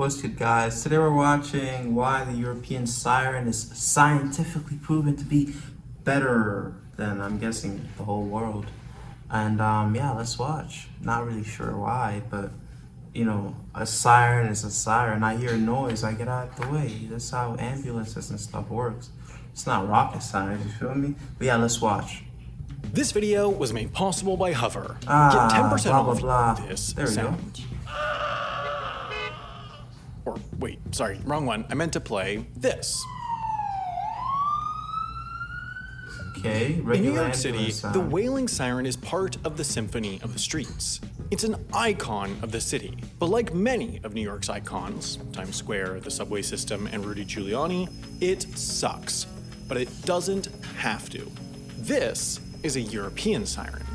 What's good, guys? Today we're watching why the European siren is scientifically proven to be better than, I'm guessing, the whole world. And yeah, let's watch. Not really sure why, but you know, a siren is a siren. I hear a noise, I get out of the way. That's how ambulances and stuff works. It's not rocket science, you feel me? But yeah, let's watch. This video was made possible by Hover. Get 10% blah, blah, off blah. this There we sound. go. Or wait, sorry, wrong one. I meant to play this. Okay, In New regular York City, ambulance sound. the wailing siren is part of the symphony of the streets. It's an icon of the city, but like many of New York's icons, Times Square, the subway system, and Rudy Giuliani, it sucks. But it doesn't have to. This is a European siren.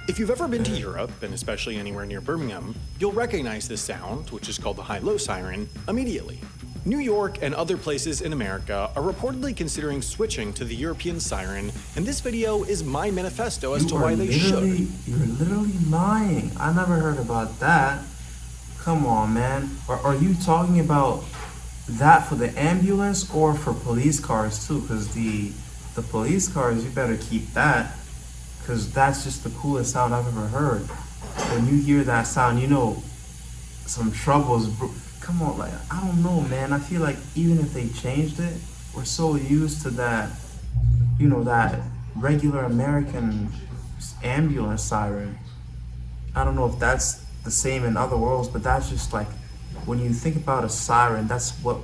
If you've ever been to Europe, and especially anywhere near Birmingham, you'll recognize this sound, which is called the high-low siren, immediately. New York and other places in America are reportedly considering switching to the European siren, and this video is my manifesto as to why they should. You're literally lying. I never heard about that. Come on, man. Are you talking about that for the ambulance or for police cars too? Because the police cars, you better keep that, because that's just the coolest sound I've ever heard. When you hear that sound, you know some trouble's come on, like, I don't know, man. I feel like even if they changed it, we're so used to that, you know, that regular American ambulance siren. I don't know if that's the same in other worlds, but that's just like, when you think about a siren, that's what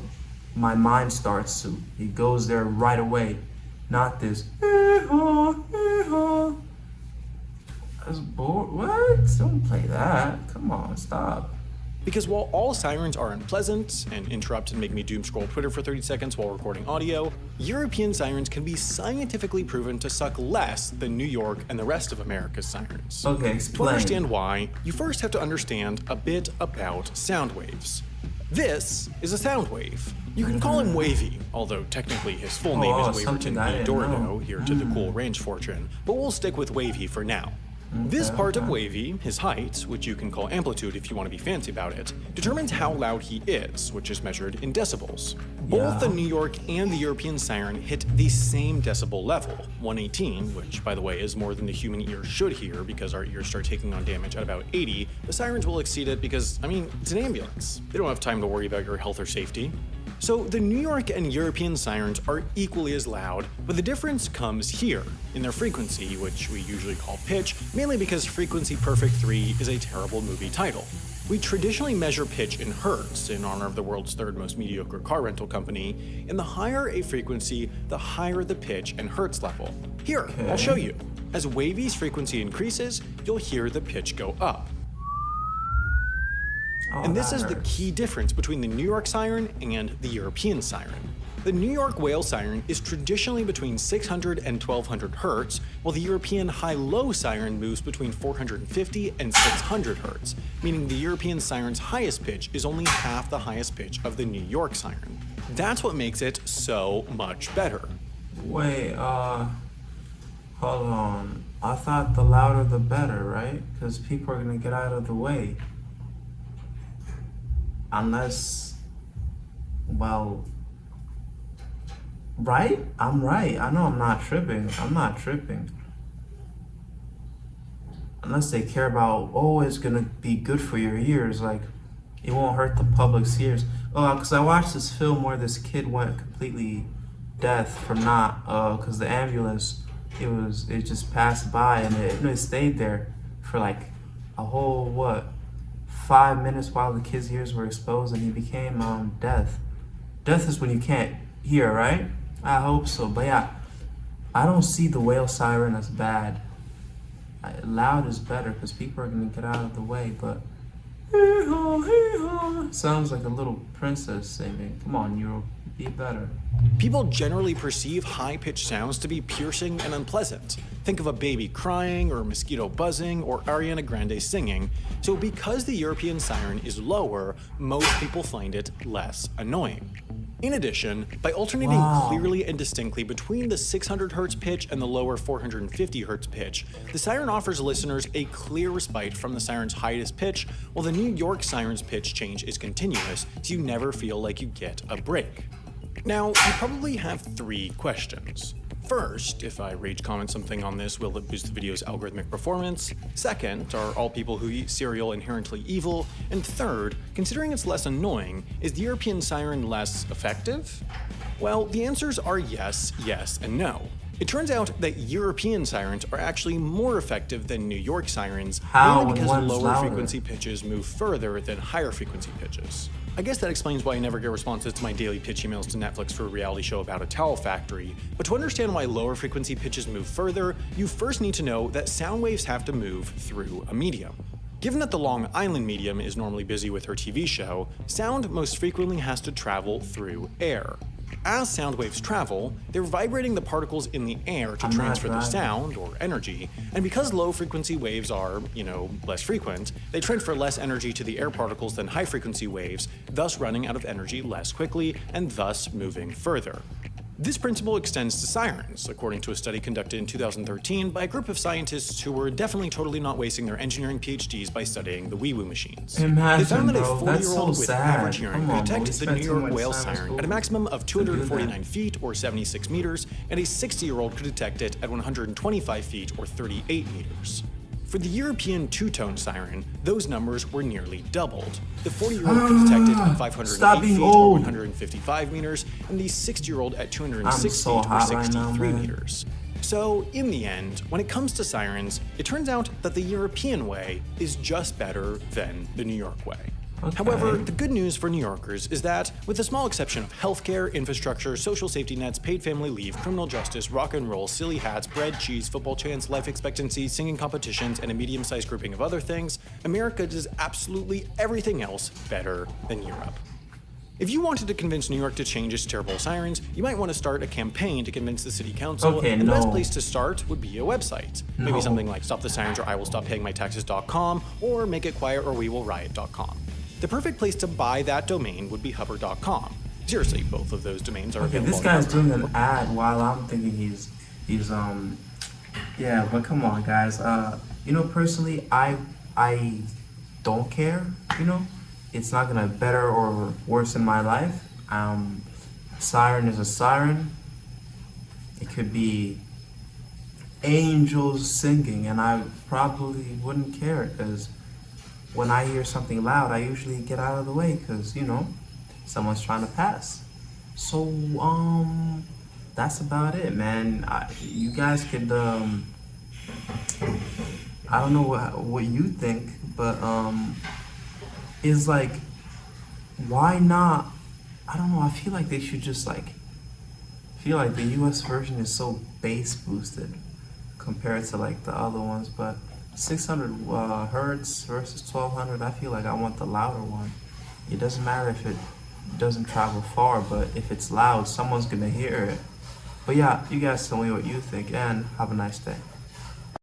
my mind starts to. It goes there right away. Not this, that's bored. What? Don't play that. Come on, stop. Because while all sirens are unpleasant and interrupt and make me doom scroll Twitter for 30 seconds while recording audio, European sirens can be scientifically proven to suck less than New York and the rest of America's sirens. Okay, To explain. understand why, you first have to understand a bit about sound waves. This is a sound wave. You can call him Wavy, although technically his full name is something Waverton I B. didn't know. Dorado, here to the cool range fortune, but we'll stick with Wavy for now. This part of Wavy, his height, which you can call amplitude if you want to be fancy about it, determines how loud he is, which is measured in decibels. Both the New York and the European siren hit the same decibel level, 118, which by the way is more than the human ear should hear because our ears start taking on damage at about 80. The sirens will exceed it because, I mean, it's an ambulance. They don't have time to worry about your health or safety. So the New York and European sirens are equally as loud, but the difference comes here, in their frequency, which we usually call pitch, mainly because Frequency Perfect 3 is a terrible movie title. We traditionally measure pitch in hertz, in honor of the world's third most mediocre car rental company, and the higher a frequency, the higher the pitch and hertz level. Here, I'll show you. As Wavy's frequency increases, you'll hear the pitch go up. And this is the key difference between the New York siren and the European siren. The New York whale siren is traditionally between 600 and 1200 hertz, while the European high-low siren moves between 450 and 600 hertz, meaning the European siren's highest pitch is only half the highest pitch of the New York siren. That's what makes it so much better. Wait, hold on. I thought the louder the better, right? Because people are gonna get out of the way. Unless, well, right? I'm right. I know I'm not tripping. I'm not tripping. Unless they care about, oh, it's gonna be good for your ears, like, it won't hurt the public's ears. Oh, because I watched this film where this kid went completely deaf from not, because the ambulance, it just passed by and it stayed there for like a whole, 5 minutes while the kid's ears were exposed and he became deaf. Deaf is when you can't hear, right? I hope so, but yeah, I don't see the whale siren as bad. Loud is better because people are gonna get out of the way, but sounds like a little princess singing. Come on, Euro, be better. People generally perceive high-pitched sounds to be piercing and unpleasant. Think of a baby crying, or a mosquito buzzing, or Ariana Grande singing. So because the European siren is lower, most people find it less annoying. In addition, by alternating Wow. clearly and distinctly between the 600 Hz pitch and the lower 450 Hz pitch, the Siren offers listeners a clear respite from the siren's highest pitch, while the New York Siren's pitch change is continuous, so you never feel like you get a break. Now, you probably have 3 questions. First, if I rage comment something on this, will it boost the video's algorithmic performance? Second, are all people who eat cereal inherently evil? And third, considering it's less annoying, is the European Siren less effective? Well, the answers are yes, yes, and no. It turns out that European sirens are actually more effective than New York sirens, How? mainly because One's lower louder. frequency pitches move further than higher frequency pitches. I guess that explains why I never get responses to my daily pitch emails to Netflix for a reality show about a towel factory, but to understand why lower frequency pitches move further, you first need to know that sound waves have to move through a medium. Given that the Long Island medium is normally busy with her TV show, sound most frequently has to travel through air. As sound waves travel, they're vibrating the particles in the air to I'm not transfer the driving. sound, or energy, and because low frequency waves are, less frequent, they transfer less energy to the air particles than high frequency waves, thus running out of energy less quickly and thus moving further. This principle extends to sirens, according to a study conducted in 2013 by a group of scientists who were definitely totally not wasting their engineering PhDs by studying the wee-woo machines. Imagine, They found that a bro, that's 40-year-old so with sad. average hearing Come could on, bro, detect we the spent New too York much whale time in siren school at a maximum of to do that. 249 feet or 76 meters, and a 60-year-old could detect it at 125 feet or 38 meters. For the European two-tone siren, those numbers were nearly doubled. The 40-year-old could detect it at 508 Stop being feet old. or 155 meters, and the 60-year-old at 206 so feet or hot right now, 63 man. meters. So, in the end, when it comes to sirens, it turns out that the European way is just better than the New York way. Okay. However, the good news for New Yorkers is that, with the small exception of healthcare, infrastructure, social safety nets, paid family leave, criminal justice, rock and roll, silly hats, bread, cheese, football chants, life expectancy, singing competitions, and a medium-sized grouping of other things, America does absolutely everything else better than Europe. If you wanted to convince New York to change its terrible sirens, you might want to start a campaign to convince the city council, Okay, and the best no. place to start would be a website. No. Maybe something like stopthesirens or iwillstoppayingmytaxes.com, or makeitquiet or wewillriot.com. The perfect place to buy that domain would be hover.com. Seriously, both of those domains are Okay, available. this guy's doing an ad while I'm thinking he's yeah, but come on, guys. Personally, I don't care. It's not gonna better or worsen my life. Siren is a siren. It could be angels singing, and I probably wouldn't care because when I hear something loud, I usually get out of the way because someone's trying to pass. So that's about it, man. You guys could I don't know what you think, but is like, why not? I don't know. I feel like they should just I feel like the US version is so bass boosted compared to the other ones, but 600 hertz versus 1200, I feel like I want the louder one. It doesn't matter if it doesn't travel far, but if it's loud, someone's gonna hear it. But yeah, you guys tell me what you think, and have a nice day.